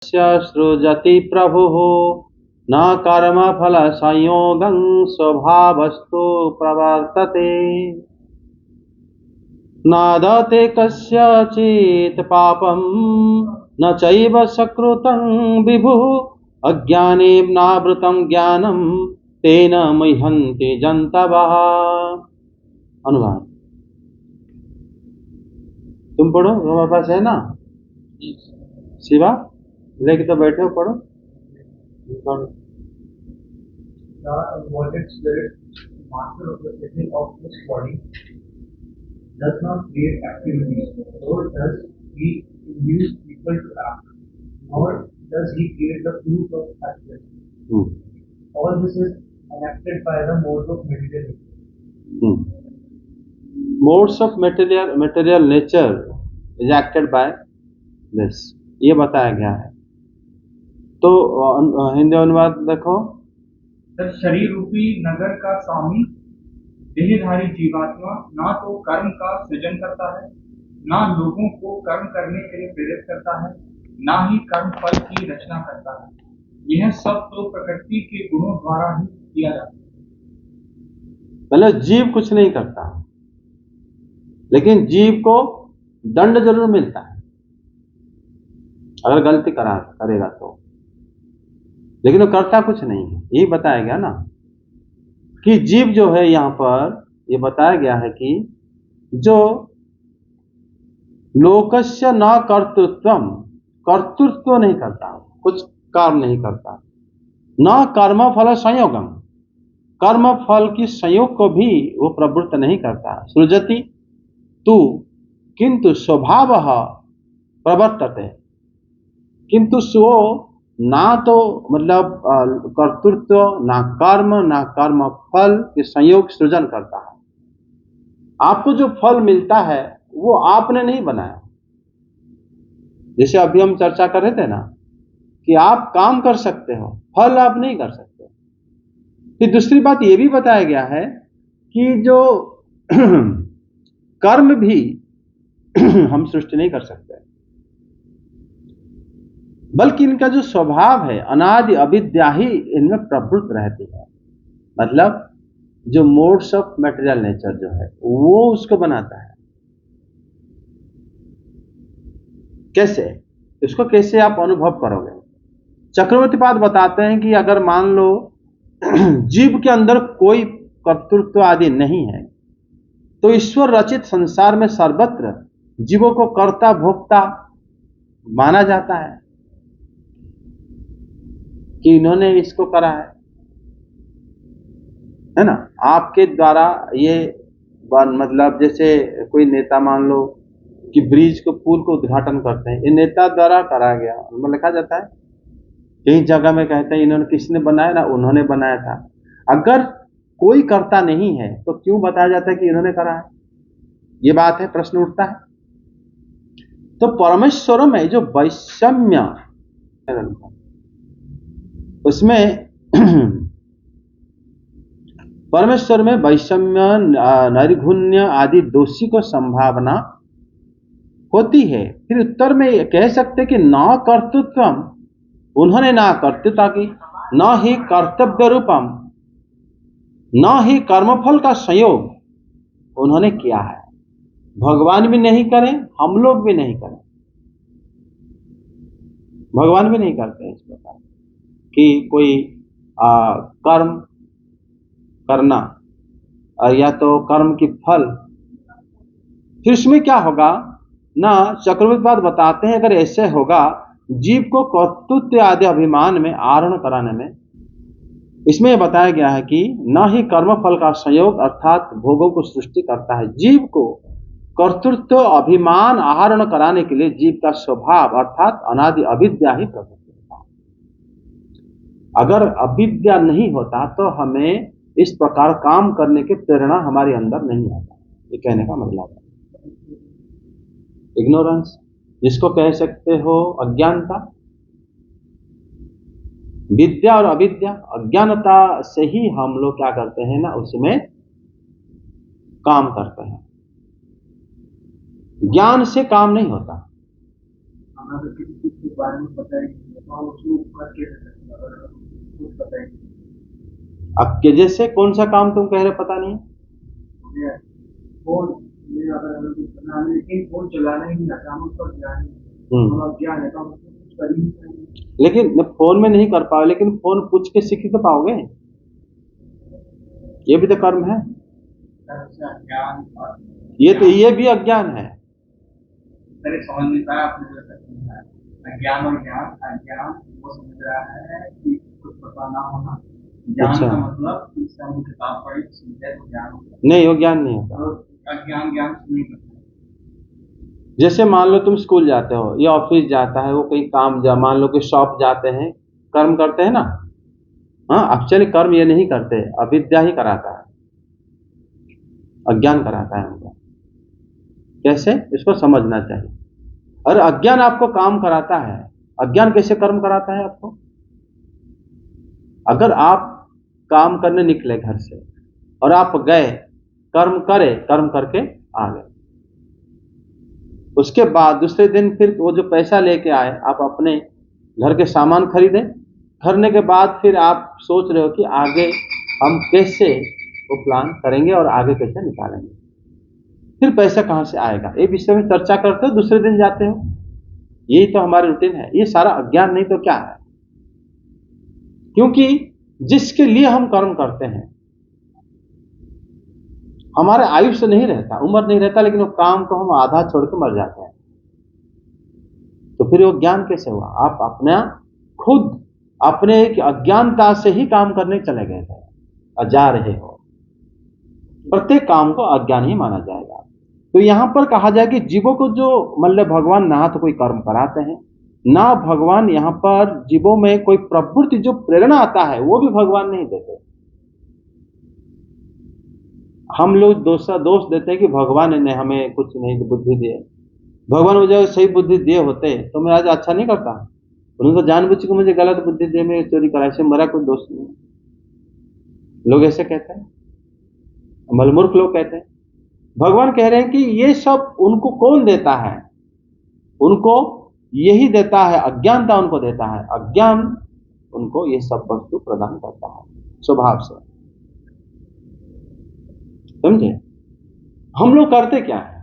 सृजति प्रभुः न कर्मफल संयोगं स्वभावस्तु प्रवर्तते न दते कस्यचित् पापं न चैव सकृतं विभुः अज्ञानेनावृतं ज्ञानं तेन मुह्यन्ते जन्तवः। अनुवाद तुम पढ़ो, तुम्हारे पास है ना शिवा? लेके तो बैठे हो, पढ़ो। The embodied spirit, master of the setting of this body, does not create activities, nor does he induce people to act, nor does he create the fruit of action. All this is enacted by the modes of material nature. Modes of material nature is acted by this, ये बताया गया है। तो हिंदी अनुवाद देखो। शरीर रूपी नगर का स्वामी देहधारी जीवात्मा ना तो कर्म का सृजन करता है, ना लोगों को कर्म करने के लिए प्रेरित करता है, ना ही कर्म फल की रचना करता है। यह सब तो प्रकृति के गुणों द्वारा ही किया जाता है। मतलब जीव कुछ नहीं करता, लेकिन जीव को दंड जरूर मिलता है अगर गलती करेगा तो, लेकिन वो करता कुछ नहीं है। यही बताया गया ना कि जीव जो है, यहां पर ये बताया गया है कि जो लोकस्य न कर्तृत्वम, कर्तृत्व नहीं करता, कुछ काम नहीं करता, न कर्म फल संयोगम, कर्म फल की संयोग को भी वो प्रवृत्त नहीं करता। सृजति तू किंतु स्वभावः प्रवर्तते, किंतु वो ना तो मतलब कर्तृत्व, ना कर्म, ना कर्म फल के संयोग सृजन करता है। आपको जो फल मिलता है वो आपने नहीं बनाया। जैसे अभी हम चर्चा कर रहे थे ना कि आप काम कर सकते हो, फल आप नहीं कर सकते। फिर दूसरी बात ये भी बताया गया है कि जो कर्म भी हम सृष्टि नहीं कर सकते, बल्कि इनका जो स्वभाव है अनादि अविद्या ही इनमें प्रवृत्त रहती है। मतलब जो मोड्स ऑफ मटेरियल नेचर जो है वो उसको बनाता है। कैसे? इसको कैसे आप अनुभव करोगे? चक्रवर्तीपाद बताते हैं कि अगर मान लो जीव के अंदर कोई कर्तृत्व आदि नहीं है तो ईश्वर रचित संसार में सर्वत्र जीवों को कर्ता भोक्ता माना जाता है कि इन्होंने इसको करा है ना। आपके द्वारा ये मतलब जैसे कोई नेता मान लो कि ब्रिज को, पुल को उद्घाटन करते हैं, ये नेता द्वारा करा गया, उनमें लिखा जाता है। कई जगह में कहते हैं इन्होंने, किसने बनाया ना, उन्होंने बनाया था। अगर कोई करता नहीं है तो क्यों बताया जाता है कि इन्होंने करा है? ये बात है, प्रश्न उठता है। तो परमेश्वर में जो वैषम्य, उसमें परमेश्वर में वैषम्य, नैर्गुण्य आदि दोषी को संभावना होती है। फिर उत्तर में कह सकते कि न कर्तृत्वम, उन्होंने ना कर्तृत्व की, न ही कर्तव्य रूपम, न ही कर्मफल का संयोग उन्होंने किया है। भगवान भी नहीं करें, हम लोग भी नहीं करें, भगवान भी नहीं करते इस प्रकार कि कोई कर्म करना या तो कर्म की फल। फिर इसमें क्या होगा ना, चक्रवर्तीपाद बताते हैं अगर ऐसे होगा जीव को कर्तृत्व आदि अभिमान में आरोहण कराने में, इसमें बताया गया है कि न ही कर्म फल का संयोग अर्थात भोगों को सृष्टि करता है। जीव को कर्तृत्व अभिमान आहरण कराने के लिए जीव का स्वभाव अर्थात अनादि अविद्या ही प्रवृत्त होता है। अगर अविद्या नहीं होता तो हमें इस प्रकार काम करने की प्रेरणा हमारे अंदर नहीं आता। ये कहने का मतलब है इग्नोरेंस, जिसको कह सकते हो अज्ञानता। विद्या और अविद्या, अज्ञानता से ही हम लोग क्या करते हैं ना, उसमें काम करते हैं। ज्ञान से काम नहीं होता। तो हम उसको करके दे सकते हैं, अगर कुछ बताएंगे। अब के जैसे कौन सा काम तुम कह रहे पता नहीं? ये फोन में अगर हमें कुछ करना है, लेकिन फोन चलाना ही नहीं आता, हम उस पर ज्ञान नहीं, हम अज्ञान है तो हम उसको कुछ कर ही नहीं पाएंगे। लेकिन फोन में नहीं कर पाओ, लेकिन फोन पूछ के सीख तो पाओगे, ये भी तो कर्म है। अज्ञान और ये भी अज्ञान है। मेरे समझ नहीं पाया आपने जो समझा है, अज्ञान और ज्ञान। अज्ञान वो समझ रहा है कि कुछ पता ना होना, ज्ञान अच्छा। का मतलब इससे हम किताब पढ़ी समझे तो ज्ञान होता नहीं, वो ज्ञान नहीं होता। है, और अज्ञान ज्ञान से नहीं करता। जैसे मान लो तुम स्कूल जाते हो या ऑफिस जाता है, वो कहीं काम जा, मान लो कि शॉप जाते हैं, कर्म करते हैं ना। हाँ, एक्चुअली कर्म ये नहीं करते, अविद्या ही कराता है, अज्ञान कराता है हमको। कैसे, इसको समझना चाहिए। और अज्ञान आपको काम कराता है। अज्ञान कैसे कर्म कराता है आपको? अगर आप काम करने निकले घर से और आप गए, कर्म करे, कर्म करके आ गए, उसके बाद दूसरे दिन फिर वो जो पैसा लेके आए, आप अपने घर के सामान खरीदे, खरीदने के बाद फिर आप सोच रहे हो कि आगे हम कैसे वो प्लान करेंगे और आगे कैसे निकालेंगे, फिर पैसा कहां से आएगा, ये विषय में चर्चा करते हो, दूसरे दिन जाते हो। यही तो हमारी रूटीन है। ये सारा अज्ञान नहीं तो क्या है? क्योंकि जिसके लिए हम कर्म करते हैं, हमारे आयुष्य नहीं रहता, उम्र नहीं रहता, लेकिन वो काम को हम आधा छोड़ के मर जाते हैं। तो फिर वो ज्ञान कैसे हुआ? आप अपना खुद अपने एक अज्ञानता से ही काम करने चले गए थे और जा रहे हो। प्रत्येक काम को अज्ञान ही माना जाएगा। तो यहां पर कहा जाए कि जीवों को जो मतलब भगवान ना तो कोई कर्म कराते हैं, ना भगवान यहां पर जीवों में कोई प्रवृत्ति जो प्रेरणा आता है वो भी भगवान नहीं देते। हम लोग दोष देते हैं कि भगवान ने हमें कुछ नहीं बुद्धि दी। भगवान मुझे सही बुद्धि दिए होते तो मैं आज अच्छा नहीं करता। उन्होंने तो जानबूझ के मुझे गलत बुद्धि दिए, मैं चोरी कराई से, मेरा कोई दोष नहीं। लोग ऐसे कहते हैं, मलमूर्ख लोग कहते हैं। भगवान कह रहे हैं कि ये सब उनको कौन देता है? उनको यही देता है, अज्ञानता उनको देता है। अज्ञान उनको ये सब वस्तु प्रदान करता है स्वभाव से। समझे? हम लोग करते क्या है?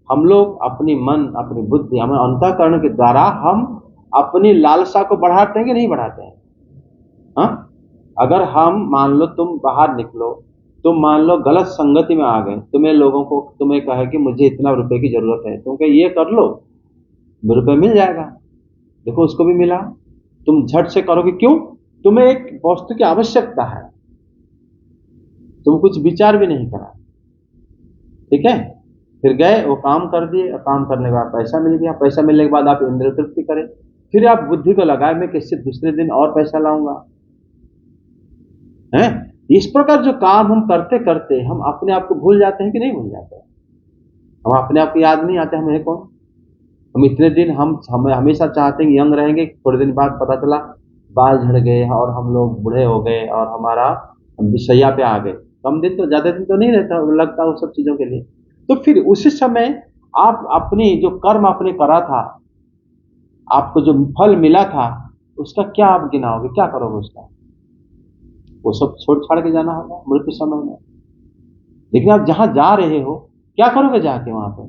हम लोग अपनी मन, अपनी बुद्धि, हमें अंतःकरण के द्वारा हम अपनी लालसा को बढ़ाते हैं कि नहीं बढ़ाते हैं? हाँ, अगर हम मान लो तुम बाहर निकलो, तुम मान लो गलत संगति में आ गए, तुम्हें कहे कि मुझे इतना रुपए की जरूरत है, तुम कहे ये कर लो, रुपए मिल जाएगा। देखो उसको भी मिला, तुम झट से करोगे। क्यों? तुम्हें एक वस्तु की आवश्यकता है, तुम कुछ विचार भी नहीं करा, ठीक है? फिर गए, वो काम कर दिए, और काम करने के बाद पैसा मिल गया। पैसा मिलने के बाद आप इंद्रिय तृप्ति करें, फिर आप बुद्धि को लगाए मैं कैसे दूसरे दिन और पैसा लाऊंगा, है? इस प्रकार जो काम हम करते करते हम अपने आप को भूल जाते हैं कि नहीं भूल जाते? हम अपने आप को याद नहीं आते हम है कौन। हम इतने दिन हम हमेशा चाहते हैं यंग रहेंगे, थोड़े दिन बाद पता चला बाल झड़ गए और हम लोग बूढ़े हो गए और हमारा विषया पे आ गए। कम दिन तो, ज्यादा दिन तो नहीं रहता लगता उस सब चीजों के लिए। तो फिर उसी समय आप अपनी जो कर्म आपने करा था, आपको जो फल मिला था, उसका क्या आप गिनाओगे, क्या करोगे उसका? वो सब छोड़ छाड़ के जाना होगा मृत्यु समय में। लेकिन आप जहां जा रहे हो, क्या करोगे जाके वहां पे?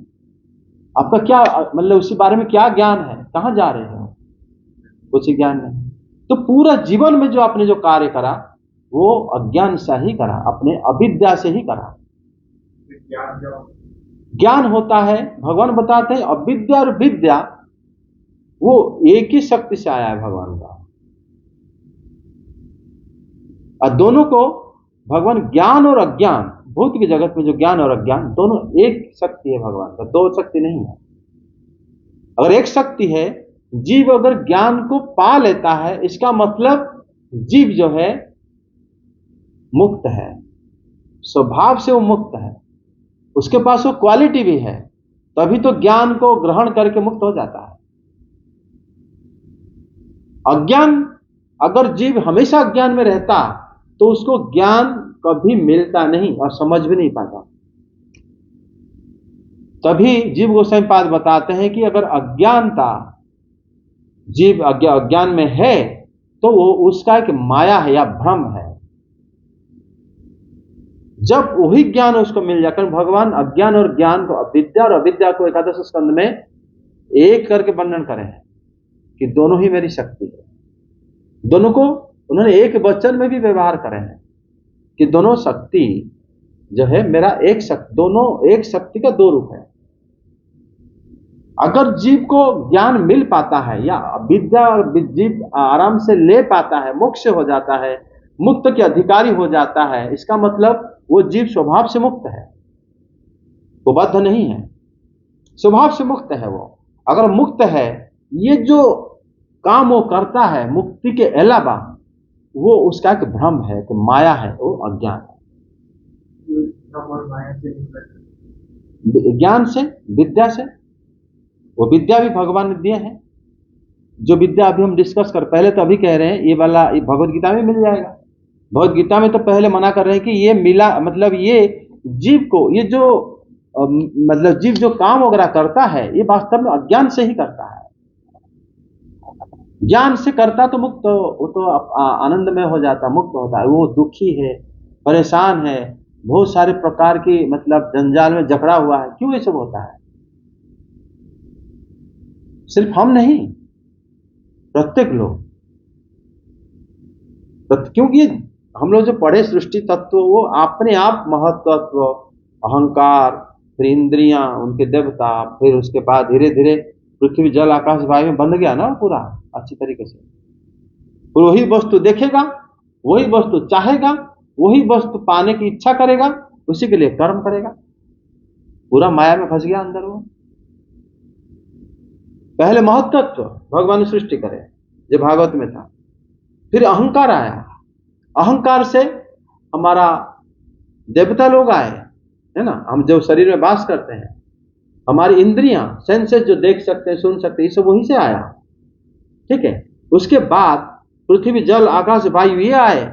आपका क्या मतलब उसी बारे में क्या ज्ञान है? कहां जा रहे हो? कुछ ज्ञान नहीं। तो पूरा जीवन में जो आपने जो कार्य करा वो अज्ञान से ही करा, अपने अविद्या से ही करा। ज्ञान होता है, भगवान बताते हैं अविद्या और विद्या वो एक ही शक्ति से आया है भगवान का, और दोनों को भगवान, ज्ञान और अज्ञान, भौतिक जगत में जो ज्ञान और अज्ञान दोनों एक शक्ति है भगवान का, दो शक्ति नहीं है। अगर एक शक्ति है, जीव अगर ज्ञान को पा लेता है, इसका मतलब जीव जो है मुक्त है, स्वभाव से वो मुक्त है, उसके पास वो क्वालिटी भी है, तभी तो ज्ञान को ग्रहण करके मुक्त हो जाता है। अज्ञान, अगर जीव हमेशा अज्ञान में रहता तो उसको ज्ञान कभी मिलता नहीं और समझ भी नहीं पाता। तभी जीव गोस्वामी पाद बताते हैं कि अगर अज्ञानता जीव अज्ञान में है तो वो उसका एक माया है या भ्रम है। जब वही ज्ञान उसको मिल जाता है, भगवान अज्ञान और ज्ञान को, विद्या और अविद्या को एकादश स्कंद में एक करके वर्णन करे हैं कि दोनों ही मेरी शक्ति है। दोनों को उन्होंने एक वचन में भी व्यवहार करे हैं कि दोनों शक्ति जो है मेरा एक शक्ति, दोनों एक शक्ति का दो रूप है। अगर जीव को ज्ञान मिल पाता है या विद्या जीव आराम से ले पाता है, मोक्ष हो जाता है, मुक्त के अधिकारी हो जाता है, इसका मतलब वो जीव स्वभाव से मुक्त है, वो बद्ध नहीं है, स्वभाव से मुक्त है। वो अगर मुक्त है, ये जो काम वो करता है मुक्ति के अलावा, वो उसका एक भ्रम है, कि माया है, वो अज्ञान है। ज्ञान से, विद्या से, वो विद्या भी भगवान ने दिए हैं। जो विद्या अभी हम डिस्कस कर, पहले तो अभी कह रहे हैं ये वाला भगवत गीता में मिल जाएगा। भगवत गीता में तो पहले मना कर रहे हैं कि ये मिला, मतलब ये जीव को, ये जो मतलब जीव जो काम वगैरह करता है, ये वास्तव में अज्ञान से ही करता है। ज्ञान से करता तो मुक्त, वो तो आनंद में हो जाता, मुक्त होता है। वो दुखी है, परेशान है, बहुत सारे प्रकार की मतलब जंजाल में जकड़ा हुआ है। क्यों ये सब होता है? सिर्फ हम नहीं, प्रत्येक लोग, क्योंकि हम लोग जो पढ़े सृष्टि तत्व, वो अपने आप महत्त्व, अहंकार, फिर इंद्रियां, उनके देवता, फिर उसके बाद धीरे धीरे पृथ्वी जल आकाश वायु में बंध गया ना पूरा अच्छी तरीके से। फिर वही वस्तु देखेगा, वही वस्तु चाहेगा, वही वस्तु पाने की इच्छा करेगा, उसी के लिए कर्म करेगा। पूरा माया में फंस गया अंदर वो। पहले महत्त्व भगवान ने सृष्टि करे, जो भागवत में था। फिर अहंकार आया, अहंकार से हमारा देवता लोग आए, है ना, हम जो शरीर में वास करते हैं, हमारी इंद्रियां, सेंसेस जो देख सकते हैं, सुन सकते हैं, ये सब वहीं से आया। ठीक है। उसके बाद पृथ्वी जल आकाश वायु ये आए,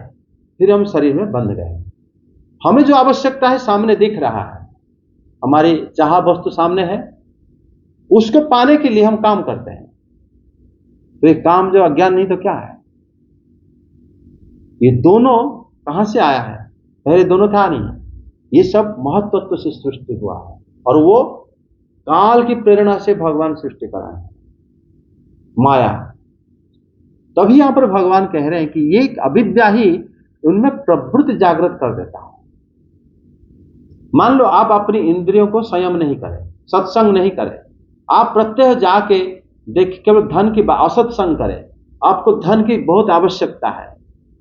फिर हम शरीर में बंध गए। हमें जो आवश्यकता है सामने दिख रहा है, हमारी चाह वस्तु सामने है, उसको पाने के लिए हम काम करते हैं। तो ये काम जो अज्ञान नहीं तो क्या है? ये दोनों कहां से आया है? पहले दोनों था नहीं। ये सब महत्त्व से सृष्टि हुआ है, और वो काल की प्रेरणा से भगवान सृष्टि कराए हैं, माया। तभी यहां पर भगवान कह रहे हैं कि ये अविद्या ही उनमें प्रवृत्ति जागृत कर देता है। मान लो आप अपनी इंद्रियों को संयम नहीं करें, सत्संग नहीं करें, आप प्रत्यह जाके देख केवल धन की असत्संग करें, आपको धन की बहुत आवश्यकता है,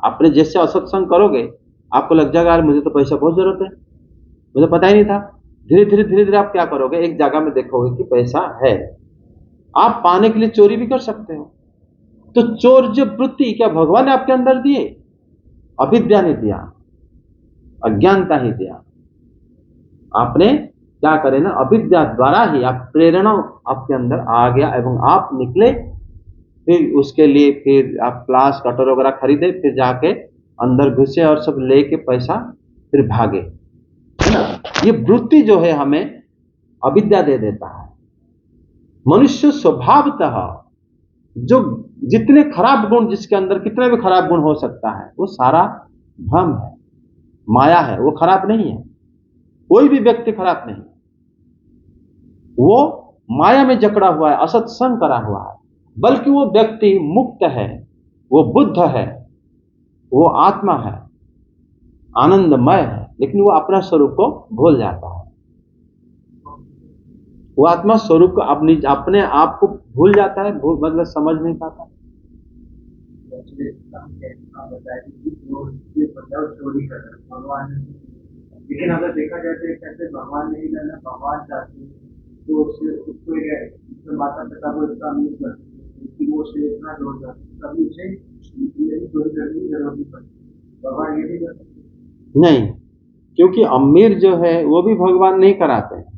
आपने जैसे असत्संग करोगे आपको लग जाएगा यार मुझे तो पैसा बहुत जरूरत है, मुझे पता ही नहीं था। धीरे धीरे आप क्या करोगे, एक जगह में देखोगे कि पैसा है, आप पाने के लिए चोरी भी कर सकते हो। तो चोर जो वृत्ति क्या भगवान ने आपके अंदर दिए? अविद्या ने दिया, अज्ञानता ही दिया। आपने क्या करे ना, अविद्या द्वारा ही आप प्रेरणा आपके अंदर आ गया, एवं आप निकले। फिर उसके लिए फिर आप प्लास कटर वगैरह खरीदे, फिर जाके अंदर घुसे और सब लेके पैसा फिर भागे, है ना। ये वृत्ति जो है हमें अविद्या दे देता है। मनुष्य स्वभावतः जो जितने खराब गुण, जिसके अंदर कितने भी खराब गुण हो सकता है, वो सारा भ्रम है, माया है, वो खराब नहीं है। कोई भी व्यक्ति खराब नहीं, वो माया में जकड़ा हुआ है, असत्संग करा हुआ है। बल्कि वो व्यक्ति मुक्त है, वो बुद्ध है, वो आत्मा है, आनंदमय है, लेकिन वो अपना स्वरूप को भूल जाता है। वो आत्मा स्वरूप को अपने आप को भूल जाता है, मतलब समझ नहीं पाता। लेकिन अगर देखा जाए तो कैसे भगवान नहीं करना, भगवान चाहते तो उसको माता पिता को इसका अमीर करते, वो उसे इतना जोड़ जाते, तभी उसे चोरी करने की जरूरत नहीं पड़ती। भगवान ये नहीं कर सकते? नहीं, क्योंकि अमीर जो है वो भी भगवान नहीं कराते हैं।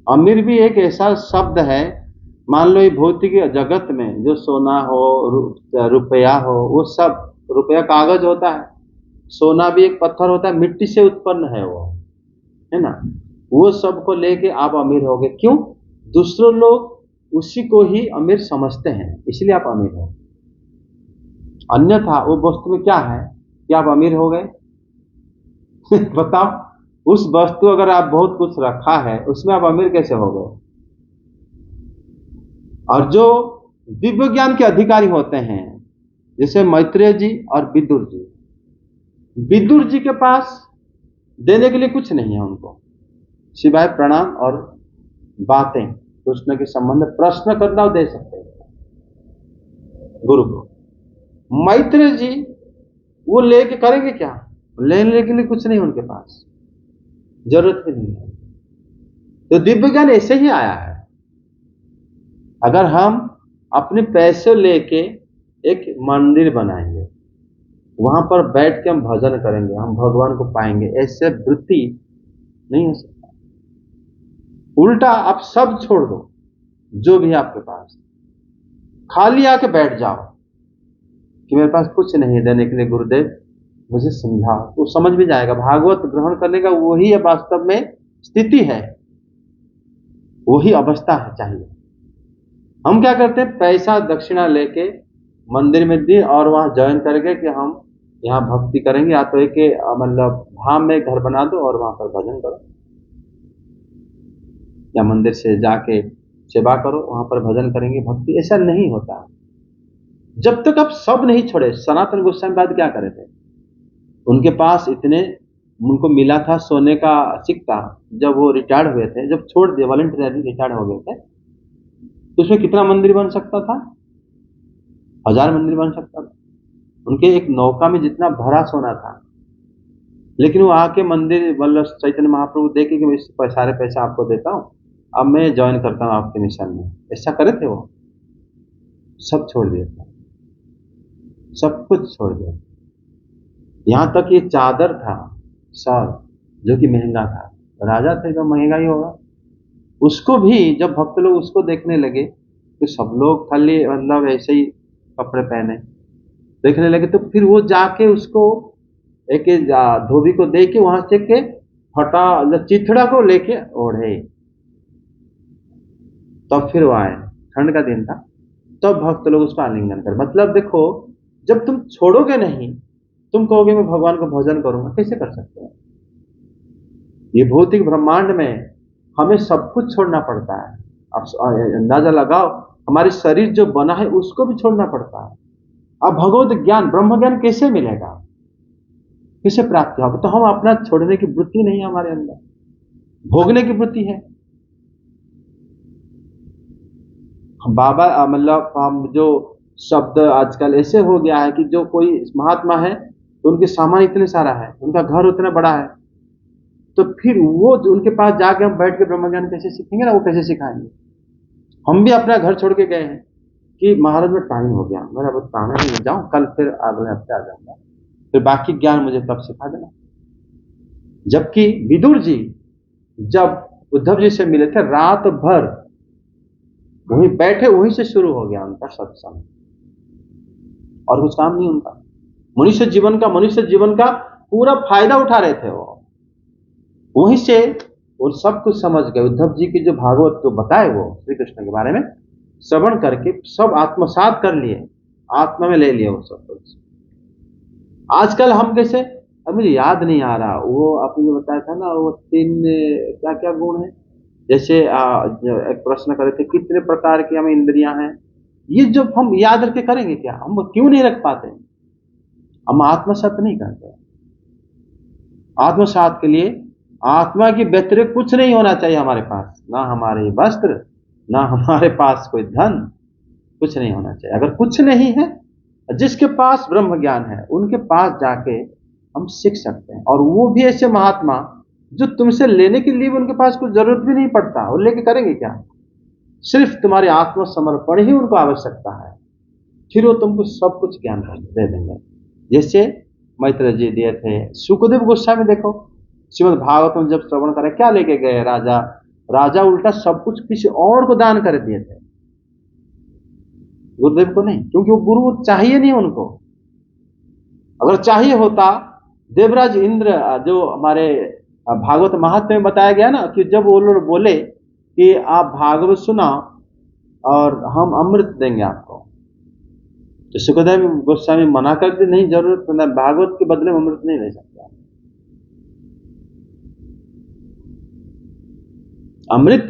अमीर भी एक ऐसा शब्द है, मान लो ये भौतिक जगत में जो सोना हो, रुपया हो, वो सब, रुपया कागज होता है, सोना भी एक पत्थर होता है, मिट्टी से उत्पन्न है वो, है ना। वो सब को लेके आप अमीर हो गए। क्यों? दूसरे लोग उसी को ही अमीर समझते हैं, इसलिए आप अमीर हो। अन्यथा वो वस्तु में क्या है कि आप अमीर हो गए? बताओ, उस वस्तु अगर आप बहुत कुछ रखा है उसमें आप अमीर कैसे हो गए? और जो दिव्य ज्ञान के अधिकारी होते हैं जैसे मैत्रेय जी और विदुर जी, विदुर जी के पास देने के लिए कुछ नहीं है उनको, सिवाय प्रणाम और बातें, कृष्ण के संबंध प्रश्न करना दे सकते हैं गुरु को। मैत्रेय जी वो लेके करेंगे क्या? लेने के लिए कुछ नहीं उनके पास, जरूरत भी नहीं है। तो दिव्य ज्ञान ऐसे ही आया है। अगर हम अपने पैसे लेके एक मंदिर बनाएंगे, वहां पर बैठ के हम भजन करेंगे, हम भगवान को पाएंगे, ऐसे वृत्ति नहीं हो सकता। उल्टा आप सब छोड़ दो, जो भी आपके पास, खाली आके बैठ जाओ कि मेरे पास कुछ नहीं देने के लिए गुरुदेव, मुझे समझाओ, तो समझ भी जाएगा। भागवत ग्रहण करने का वही वास्तव में स्थिति है, वही अवस्था है चाहिए। हम क्या करते हैं, पैसा दक्षिणा लेके मंदिर में दी और वहां ज्वाइन करके कि हम यहाँ भक्ति करेंगे, या तो एक मतलब धाम में घर बना दो और वहां पर भजन करो, या मंदिर से जाके सेवा करो, वहां पर भजन करेंगे, भक्ति। ऐसा नहीं होता। जब तक आप सब नहीं छोड़े। सनातन गोस्वामी बाद क्या करे थे, उनके पास इतने, उनको मिला था सोने का सिक्का, जब वो रिटायर्ड हुए थे, जब छोड़ दिए वॉलंटियरली रिटायर्ड हो गए थे, तो उसमें कितना मंदिर बन सकता था? 1000 मंदिर बन सकता था। उनके एक नौका में जितना भरा सोना था, लेकिन वो आके मंदिर मतलब चैतन्य महाप्रभु देखे कि मैं सारे पैसा आपको देता हूँ, अब मैं ज्वाइन करता हूँ आपके मिशन में, ऐसा करे थे वो? सब छोड़ दिया था, सब कुछ छोड़ दिया। यहां तक ये चादर था सब, जो कि महंगा था, राजा थे तो महंगा ही होगा, उसको भी जब भक्त लोग उसको देखने लगे तो सब लोग खाली मतलब ऐसे ही कपड़े पहने देखने लगे, तो फिर वो जाके उसको एक धोबी को दे के वहां से के फटा चिथड़ा को लेके ओढ़े, तब फिर वो आए। ठंड का दिन था, तब भक्त लोग उसको आलिंगन कर। मतलब देखो, जब तुम छोड़ोगे नहीं, तुम कहोगे मैं भगवान को भजन करूंगा, कैसे कर सकते हो? ये भौतिक ब्रह्मांड में हमें सब कुछ छोड़ना पड़ता है। अब अंदाजा लगाओ, हमारे शरीर जो बना है उसको भी छोड़ना पड़ता है। अब भगवत ज्ञान, ब्रह्म ज्ञान कैसे मिलेगा, कैसे प्राप्त होगा? तो हम अपना छोड़ने की वृत्ति नहीं है हमारे अंदर, भोगने की वृत्ति है। बाबा मतलब हम जो शब्द आजकल ऐसे हो गया है कि जो कोई महात्मा है तो उनके सामान इतने सारा है, उनका घर उतना बड़ा है, तो फिर वो उनके पास जाके हम बैठ के ब्रह्म ज्ञान कैसे सीखेंगे ना, वो कैसे सिखाएंगे? हम भी अपना घर छोड़ के गए हैं कि महाराज में टाइम हो गया, मेरा बहुत काम है, मैं जाऊं, कल फिर अगले हफ्ते आ जाऊंगा, फिर बाकी ज्ञान मुझे तब सिखा देना। जबकि विदुर जी जब उद्धव जी से मिले थे, रात भर वहीं बैठे, वहीं से शुरू हो गया उनका सत्संग, और कुछ काम नहीं उनका। मनुष्य जीवन का पूरा फायदा उठा रहे थे वो, वहीं से वो सब कुछ समझ गए। उद्धव जी की जो भागवत जो बताए वो श्री कृष्ण के बारे में श्रवण करके सब आत्मसात कर लिए, आत्मा में ले लिए वो सब कुछ। आजकल हम कैसे, अब मुझे याद नहीं आ रहा, वो आपने जो बताया था ना, वो 3 क्या क्या गुण है, जैसे एक प्रश्न करे थे कितने प्रकार की हमें इंद्रियां हैं, ये जब हम याद रख के करेंगे क्या? हम क्यों नहीं रख पाते? हम आत्मसात नहीं करते। आत्मसात के लिए आत्मा की व्यतिरिक्त कुछ नहीं होना चाहिए हमारे पास, ना हमारे वस्त्र, ना हमारे पास कोई धन, कुछ नहीं होना चाहिए। अगर कुछ नहीं है, जिसके पास ब्रह्म ज्ञान है उनके पास जाके हम सीख सकते हैं। और वो भी ऐसे महात्मा जो तुमसे लेने के लिए भी उनके पास कुछ जरूरत भी नहीं पड़ता, वो लेके करेंगे क्या? सिर्फ तुम्हारे आत्मसमर्पण ही उनको आवश्यकता है, फिर वो तुमको सब कुछ ज्ञान दे देंगे। जैसे मैत्रेय जी दिए थे। सुखदेव गोस्वामी देखो, श्रीमद् भागवत में जब श्रवण करे, क्या लेके गए? राजा उल्टा सब कुछ किसी और को दान कर दिए थे, गुरुदेव को नहीं, क्योंकि वो गुरु चाहिए नहीं उनको। अगर चाहिए होता, देवराज इंद्र जो हमारे भागवत महात्म्य में बताया गया ना, कि जब वो लोग बोले कि आप भागवत सुनाओ, और हम अमृत देंगे आपको। तो सुखदेव गोस्वामी मना करके नहीं, जरूरत नहीं, भागवत के बदले में अमृत नहीं ले सकते। अमृत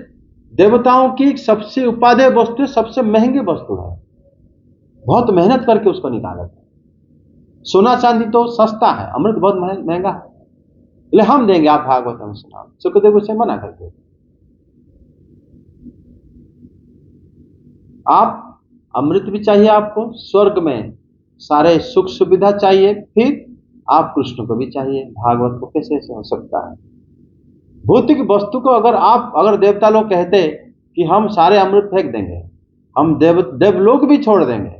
देवताओं की सबसे उपादेय वस्तु, सबसे महंगी वस्तु है, बहुत मेहनत करके उसको निकाला था। सोना चांदी तो सस्ता है, अमृत बहुत महंगा है, इसलिए हम देंगे, आप भागवत हम सुनाओ। सुखदेव उसे मना करके, आप अमृत भी चाहिए, आपको स्वर्ग में सारे सुख सुविधा चाहिए, फिर आप कृष्ण को भी चाहिए, भागवत को कैसे हो सकता है? भौतिक वस्तु को अगर देवता लोग कहते कि हम सारे अमृत फेंक देंगे, हम देवलोक भी छोड़ देंगे,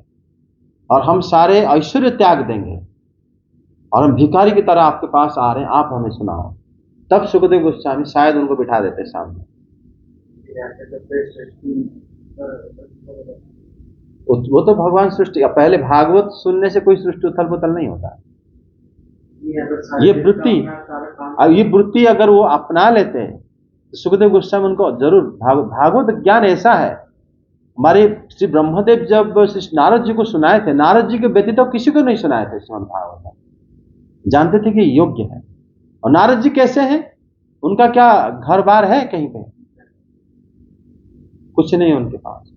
और हम सारे ऐश्वर्य त्याग देंगे, और हम भिखारी की तरह आपके पास आ रहे हैं, आप हमें सुनाओ, तब सुखदेव गोस्वामी शायद उनको बिठा देते सामने। वो तो भगवान सृष्टि, पहले भागवत सुनने से कोई सृष्टि उथल पुथल नहीं होता। ये वृत्ति अगर वो अपना लेते हैं तो सुखदेव गोस्वामी उनको जरूर, भागवत ज्ञान ऐसा है। हमारे श्री ब्रह्मदेव जब श्री नारद जी को सुनाए थे, नारद जी के व्यतीत तो किसी को नहीं सुनाए थे श्रीमद् भागवत, जानते थे कि योग्य है। और नारद जी कैसे हैं, उनका क्या घर बार है कहीं पे? कुछ नहीं उनके पास,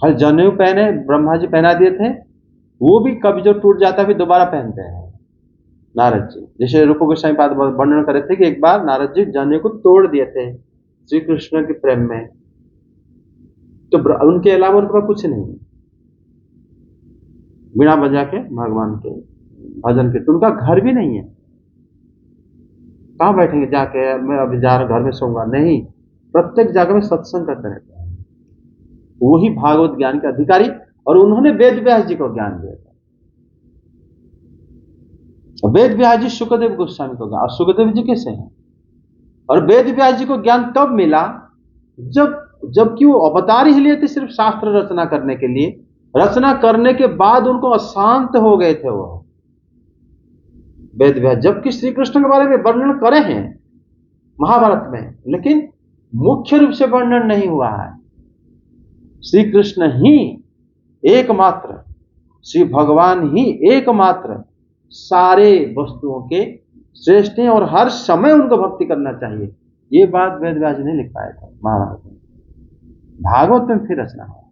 खाली जनेऊ पहने, ब्रह्मा जी पहना दिए थे, वो भी कभी जो टूट जाता है दोबारा पहनते हैं नारद जी। जैसे रूप गोस्वामी पाद वर्णन करे थे कि एक बार नारद जी जनेऊ को तोड़ दिए थे श्री कृष्ण के प्रेम में, तो उनके अलावा उनके पास कुछ नहीं, बिना बजा के भगवान के भजन के, तो उनका घर भी नहीं है। कहां बैठेंगे जाके, मैं अभी जा रहा घर में सोऊंगा? नहीं, प्रत्येक जगह में सत्संग करते रहते हैं। वही भागवत ज्ञान के अधिकारी, और उन्होंने वेद व्यास जी को ज्ञान दिया था। वेद व्यास जी सुखदेव गोस्वामी को ज्ञान, और सुखदेव जी कैसे हैं? और वेद व्यास जी को ज्ञान तब मिला जबकि वो अवतार ही लिए थे सिर्फ शास्त्र रचना करने के लिए, रचना करने के बाद उनको अशांत हो गए थे वो वेद व्यास, जबकि श्री कृष्ण के बारे में वर्णन करे हैं महाभारत में, लेकिन मुख्य रूप से वर्णन नहीं हुआ है। श्री कृष्ण ही एकमात्र, श्री भगवान ही एकमात्र सारे वस्तुओं के श्रेष्ठ हैं, और हर समय उनको भक्ति करना चाहिए। ये बात वेद व्यास नहीं लिख पाए थे महाभारत में, भागवत में फिर रचना हुआ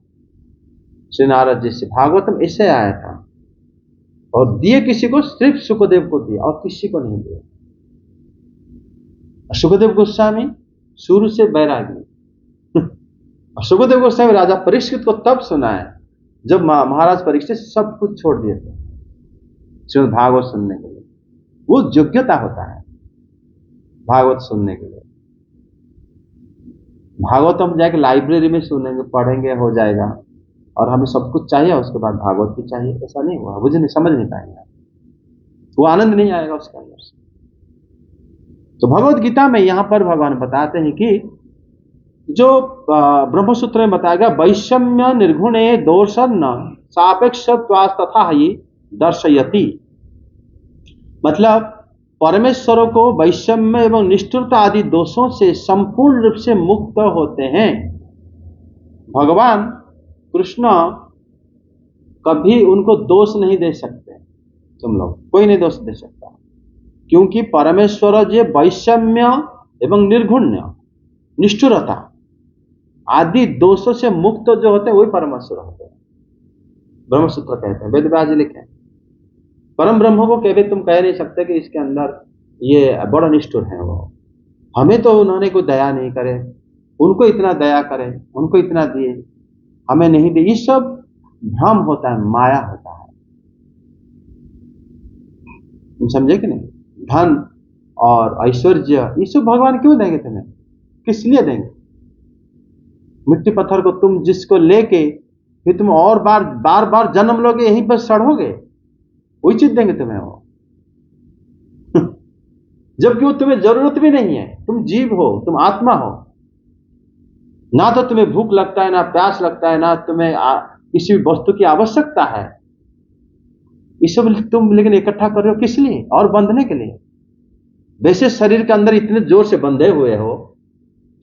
श्री नारद जी से। भागवतम ऐसे आया था, और दिए किसी को, सिर्फ सुखदेव को दिया और किसी को नहीं दिया। सुखदेव गोस्वामी शुरू से बैरागी, और सुखदेव गोस्वामी राजा परीक्षित को तब सुनाए जब महाराज परीक्षित सब कुछ छोड़ दिए थे श्रीमद् भागवत सुनने के लिए। वो योग्यता होता है भागवत सुनने के लिए। भागवत हम जाके लाइब्रेरी में सुनेंगे, पढ़ेंगे, हो जाएगा, और हमें सब कुछ चाहिए, उसके बाद भागवत भी चाहिए, ऐसा नहीं हुआ। मुझे नहीं समझ नहीं पाएंगे, वो आनंद नहीं आएगा उसके अंदर से। तो भगवत गीता में यहां पर भगवान बताते हैं कि जो ब्रह्मसूत्र में बताया गया, वैषम्य निर्गुणे दोषन्न सापेक्ष तथा ही दर्शयति, मतलब परमेश्वरों को वैषम्य एवं निष्ठुरता आदि दोषों से संपूर्ण रूप से मुक्त होते हैं। भगवान कृष्ण कभी उनको दोष नहीं दे सकते, तुम लोग कोई नहीं दोष दे सकता, क्योंकि परमेश्वर जी वैषम्य एवं निर्गुण्य, निष्ठुरता आदि दोषों से मुक्त जो होते हैं वही परमेश्वर होते हैं। ब्रह्मसूत्र कहते हैं, वेद व्यास जी लिखे, परम ब्रह्म को कभी तुम कह नहीं सकते कि इसके अंदर ये बड़ा निष्ठुर है। वो हमें तो उन्होंने कोई दया नहीं करे, उनको इतना दया करे, उनको इतना दिए, हमें नहीं दिए, ये सब भ्रम होता है, माया होता है। तुम समझे कि नहीं? धन और ऐश्वर्य ये सब भगवान क्यों देंगे तुम्हें? किस लिए देंगे? मिट्टी पत्थर को तुम जिसको लेके फिर तुम और बार जन्म लोगे, यहीं पर सड़ोगे, वही चीज देंगे तुम्हें वो जबकि वो तुम्हें जरूरत भी नहीं है। तुम जीव हो, तुम आत्मा हो, ना तो तुम्हें भूख लगता है, ना प्यास लगता है, ना तुम्हें किसी वस्तु की आवश्यकता है। ये सब तुम लेकिन इकट्ठा कर रहे हो किस लिए? और बंधने के लिए। वैसे शरीर के अंदर इतने जोर से बंधे हुए हो,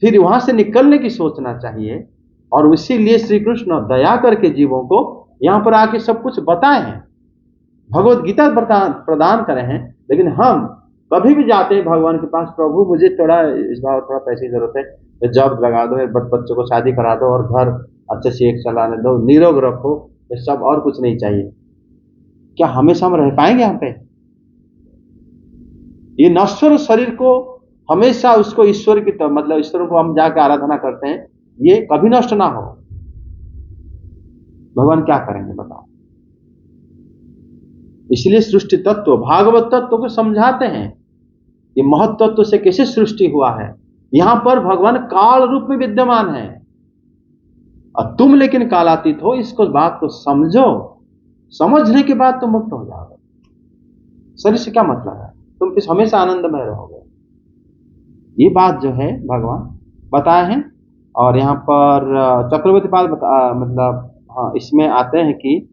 फिर वहां से निकलने की सोचना चाहिए। और इसीलिए श्री कृष्ण दया करके जीवों को यहाँ पर आके सब कुछ बताए हैं, भगवत गीता प्रदान करे हैं। लेकिन हम कभी भी जाते हैं भगवान के पास, प्रभु मुझे थोड़ा इस बार थोड़ा पैसे की जरूरत है, जॉब लगा दो, बच्चों को शादी करा दो और घर अच्छे से एक चलाने दो, निरोग रखो, ये सब, और कुछ नहीं चाहिए। क्या हमेशा हम रह पाएंगे यहाँ पे? ये नश्वर शरीर को हमेशा उसको ईश्वर की तरफ, मतलब ईश्वर को हम जाके आराधना करते हैं, ये कभी नष्ट ना हो। भगवान क्या करेंगे बताओ? इसलिए सृष्टि तत्व, भागवत तत्व को समझाते हैं कि महत तत्व से कैसे सृष्टि हुआ है। यहां पर भगवान काल रूप में विद्यमान है और तुम लेकिन कालातीत हो। इसको बात को समझो, समझने के बाद तुम मुक्त हो जाओगे। शरीर से क्या मतलब है? तुम फिर हमेशा आनंद में रहोगे। ये बात जो है भगवान बताए हैं। और यहाँ पर चक्रवर्ती पाद मतलब हाँ, इसमें आते हैं कि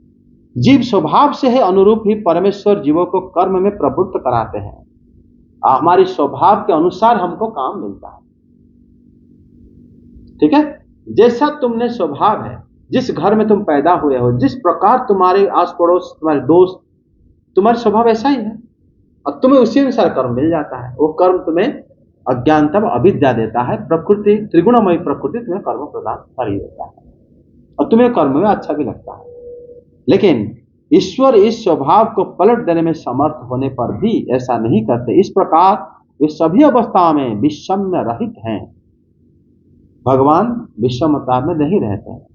जीव स्वभाव से है अनुरूप ही परमेश्वर जीवों को कर्म में प्रवृत्त कराते हैं। हमारे स्वभाव के अनुसार हमको काम मिलता है। ठीक है, जैसा तुमने स्वभाव है, जिस घर में तुम पैदा हुए हो, जिस प्रकार तुम्हारे आस पड़ोस, तुम्हारे दोस्त, तुम्हारा स्वभाव ऐसा ही है और तुम्हें उसी अनुसार कर्म मिल जाता है। वो कर्म तुम्हें अज्ञानता व अविद्या देता है। प्रकृति, त्रिगुणमयी प्रकृति तुम्हें कर्म प्रदान कर ही देता है और तुम्हें कर्म में अच्छा भी लगता है। लेकिन ईश्वर इस स्वभाव को पलट देने में समर्थ होने पर भी ऐसा नहीं करते। इस प्रकार वे सभी अवस्थाओं में विषम्य रहित हैं। भगवान विषमता में नहीं रहते हैं,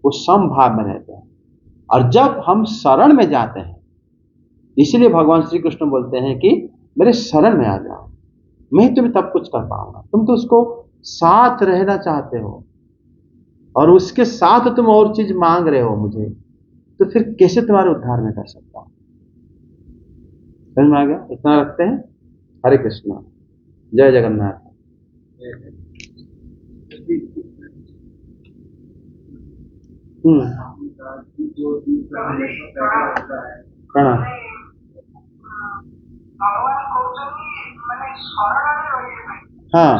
वो समभाव में रहते हैं। और जब हम शरण में जाते हैं, इसलिए भगवान श्री कृष्ण बोलते हैं कि मेरे शरण में आ जाओ, मैं तुम्हें तब कुछ कर पाऊंगा। तुम तो उसको साथ रहना चाहते हो और उसके साथ तुम और चीज मांग रहे हो मुझे, तो फिर कैसे तुम्हारे उद्धार में कर सकता हूं? समझ में आ गया? इतना रखते हैं। हरे कृष्ण, जय जगन्नाथ। प्रणाम। हाँ,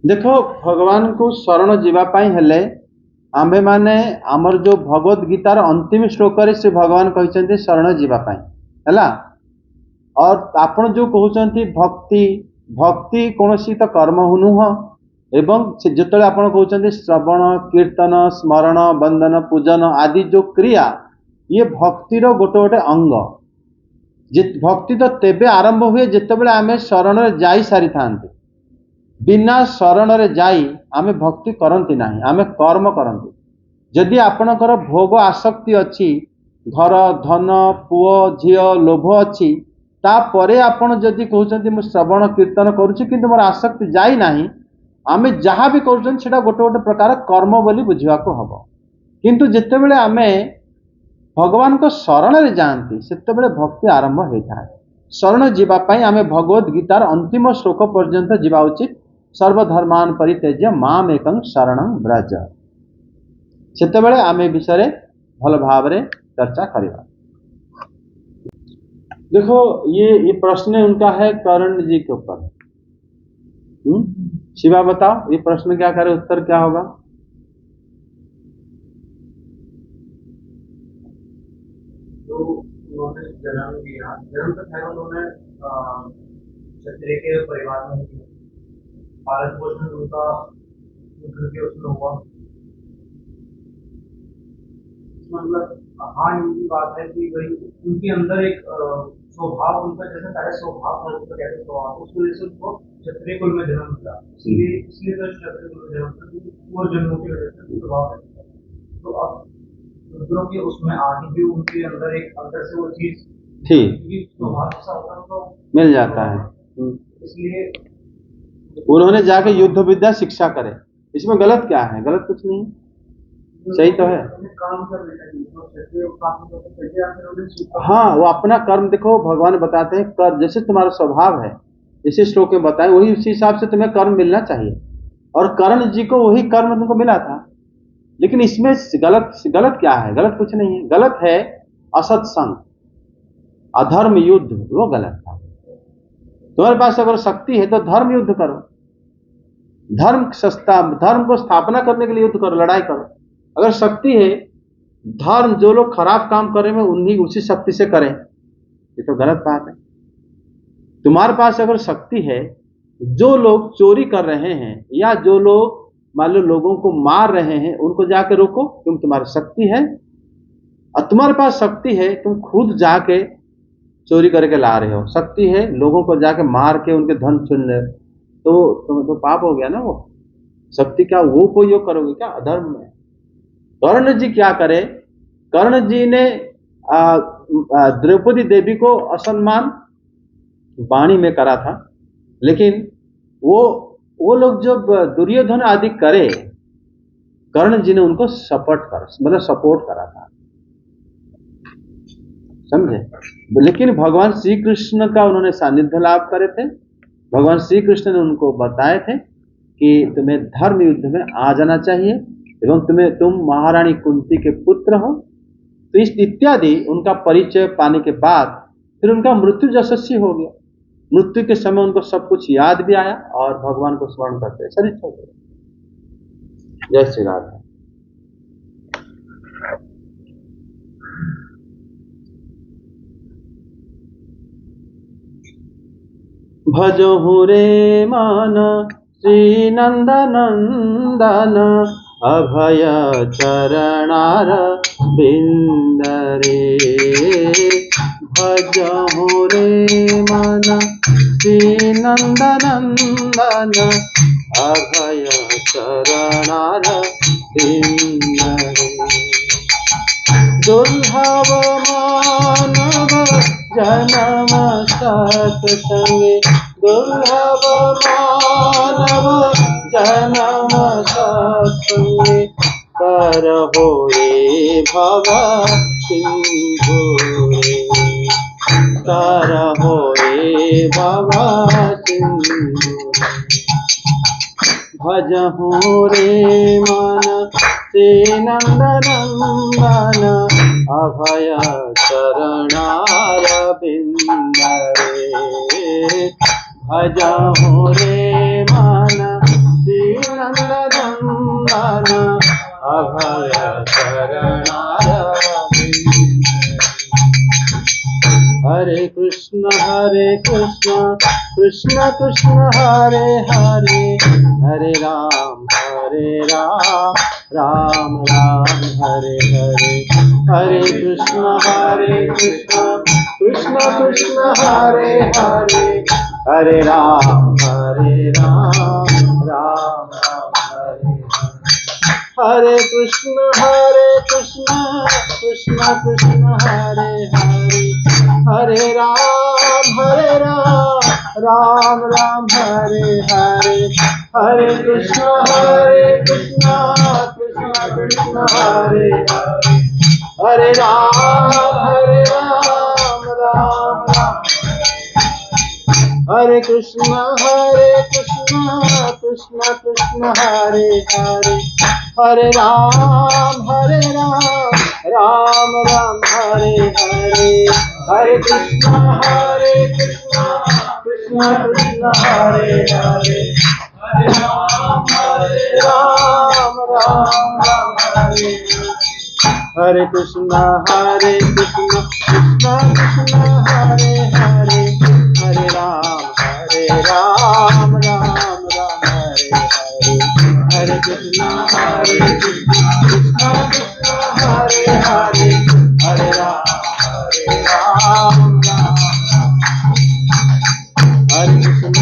देखो भगवान को शरण जीवा पाई हेले आम्भे माने आमर जो भगवत गीतार अंतिम श्लोक से भगवान कहते शरण जीवा पाई हैला। और आपण जो कहते भक्ति, भक्ति कौन सी तो कर्म नुह, एवं जिते आपण कहते श्रवण कीर्तन स्मरण बंदन पूजन आदि जो क्रिया, ये भक्तिर गोटे गोटे अंग। भक्ति तो तेबे आरंभ हुए जितेबले आमे शरण जाई सारी थांती। बिना शरण रे जाई आमे भक्ति करंती नाही, आमे कर्म करंती। जदि आपणकर भोग आसक्ति अच्छी, घर धन पुओ झियो लोभ अच्छी, तापरे आपण जदि कहउचंती मु श्रवण कीर्तन करूची किंतु मोर आसक्ति जाई नाही, आमे जहाँ भी करूचंती सेटा गोटे गोटे प्रकार कर्म बोली बुझिवा को हबो। किंतु जेतेबेले आमे भगवान को शरण रे जानती सेतेबेले भक्ति आरंभ होता है। शरण जीवा पाई आमे भगवत गीतार अंतिम श्लोक पर्यंत जीवा उचित। सर्वधर्मान परित्यज्य माम एकं शरणं व्रज। सेतेबेले आमे विषय भल भाव रे चर्चा करिबा। देखो ये प्रश्न उनका है कर्ण जी के ऊपर। शिवा बताओ ये प्रश्न क्या करे, उत्तर क्या होगा? तो उन्होंने जन्म लिया, जन्म तो खैर उन्होंने क्षत्रिय के परिवार में किया, पालन पोषण उनका घर के उसमें हुआ। मतलब हाँ ये बात है कि भाई उनके अंदर एक स्वभाव, उनका जैसे पहले स्वभाव था, उनका कैसे स्वभाव, उस वजह से उनको क्षत्रिय कुल में जन्म मिला। इसलिए तो क्षत्रिय कुल में जन्म मिला, पूर्व जन्मों की वजह से स्वभाव है। तो अब रुद्रों के उसमें आगे भी उनके अंदर एक अंदर से वो चीज ठीक स्वभाव जैसा होता है तो मिल जाता है। इसलिए उन्होंने जाके युद्ध विद्या शिक्षा करे, इसमें गलत क्या है? गलत कुछ नहीं, सही तो है। हाँ, वो अपना कर्म देखो, भगवान बताते हैं कर जैसे तुम्हारा स्वभाव है इसी श्लोक में बताया, वही उसी हिसाब से तुम्हें कर्म मिलना चाहिए। और कर्ण जी को वही कर्म तुमको मिला था। लेकिन इसमें गलत क्या है? गलत कुछ नहीं है। गलत है असत्संग, अधर्म युद्ध, वो गलत था। तुम्हारे पास अगर शक्ति है तो धर्म युद्ध करो, धर्म को स्थापना करने के लिए युद्ध करो, लड़ाई करो। अगर शक्ति है, धर्म जो लोग खराब काम कर रहे हैं उन्हीं उसी शक्ति से करें, ये तो गलत बात है। तुम्हारे पास अगर शक्ति है, जो लोग चोरी कर रहे हैं या जो लोग मान लो लोगों को मार रहे हैं, उनको जाके रोको, क्योंकि तुम्हारी शक्ति है। और तुम्हारे पास शक्ति है, तुम खुद जाके चोरी करके ला रहे हो, शक्ति है, लोगों को जाके मार के उनके धन छीन रहे, तो पाप हो गया ना। वो शक्ति क्या वो उपयोग करोगे क्या? अधर्म में। कर्ण जी क्या करे? कर्ण जी ने द्रौपदी देवी को असम्मान वाणी में करा था, लेकिन वो लोग जब दुर्योधन आदि करे, कर्ण जी ने उनको सपोर्ट करा था, समझे? लेकिन भगवान श्री कृष्ण का उन्होंने सानिध्य लाभ करे थे। भगवान श्री कृष्ण ने उनको बताए थे कि तुम्हें धर्म युद्ध में आ जाना चाहिए एवं तुम महारानी कुंती के पुत्र हो। तो इस इत्यादि उनका परिचय पाने के बाद फिर उनका मृत्यु यशस्वी हो गया। मृत्यु के समय उनको सब कुछ याद भी आया और भगवान को स्मरण करते शरीर छोड़ गए। जय श्री राधे। भजहु रे मान श्री नंद नंदन, अभय चरणार बिंद रे। भजहु रे मन श्री नंद नंदन, अभय चरणार बिंद रे। दुर्लभ मानव जन्म सत्संगे, दुर्लभ मानव जन्म सत्संगे, करहो रे भव सिंधु रे, करहो रे भव सिंधु रे। भजहु रे मन श्री नंद नंदन, अभय चरणार बिंद रे। भजहु रे मन श्री नंद नंदन, अभय चरणार बिंद रे। हरे कृष्ण कृष्ण कृष्ण हरे हरे, हरे राम राम राम हरे हरे। हरे कृष्ण कृष्ण कृष्ण हरे हरे, हरे राम राम राम हरे हरे। हरे कृष्ण कृष्ण कृष्ण हरे हरे, हरे राम राम राम हरे हरे। हरे कृष्ण कृष्ण कृष्ण हरे हरे, हरे राम राम राम। हरे कृष्ण कृष्ण कृष्ण हरे हरे, हरे राम राम राम हरे हरे। हरे कृष्ण कृष्ण कृष्ण हरे हरे, हरे राम राम राम हरे हरे। हरे कृष्ण कृष्ण कृष्ण हरे हरे, हरे राम राम राम हरे हरे। हरे कृष्ण कृष्ण कृष्ण हरे हरे, हरे राम राम राम। हरे कृष्ण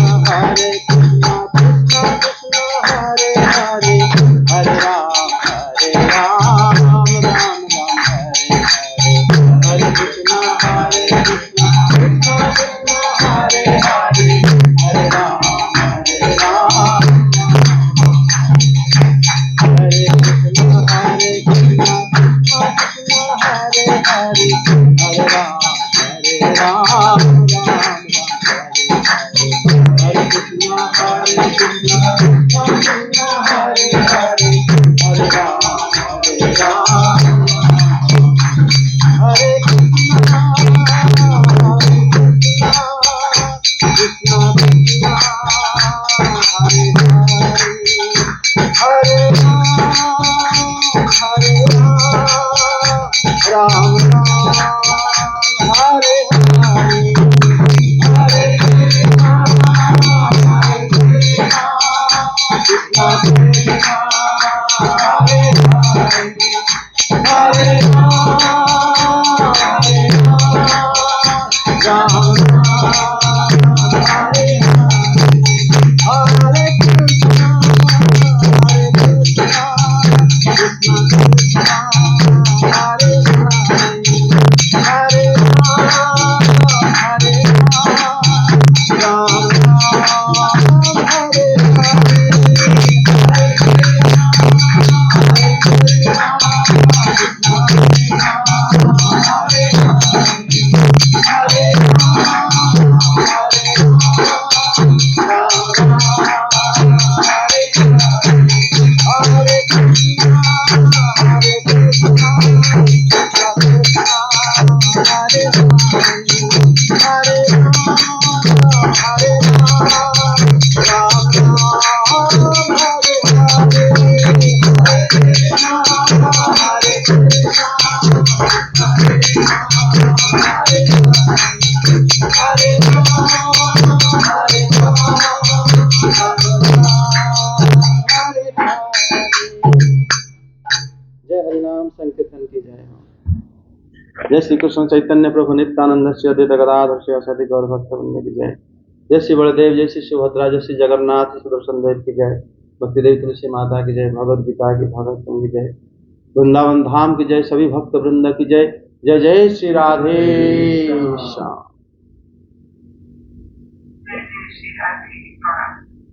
कृष्ण कृष्ण हरे हरे, हरे राम राम राम हरे हरे। हरे कृष्ण कृष्ण कृष्ण हरे हरे, हरे राम राम। हरे कृष्ण जय श्री कृष्ण चैतन्य प्रभु नित्यानंद श्री अद्वैत गदाधर श्री सदि गौर भक्त वृंद की जय। जय श्री बलदेव, जय श्री सुभद्रा, जय श्री जगन्नाथ सुदर्शन देव की जय। भक्तिदेव तुलसी माता की जय। भगवद गीता की भगत की जय। वृंदावन धाम की जय। सभी भक्त वृंद की जय। जय जय श्री राधे श्याम।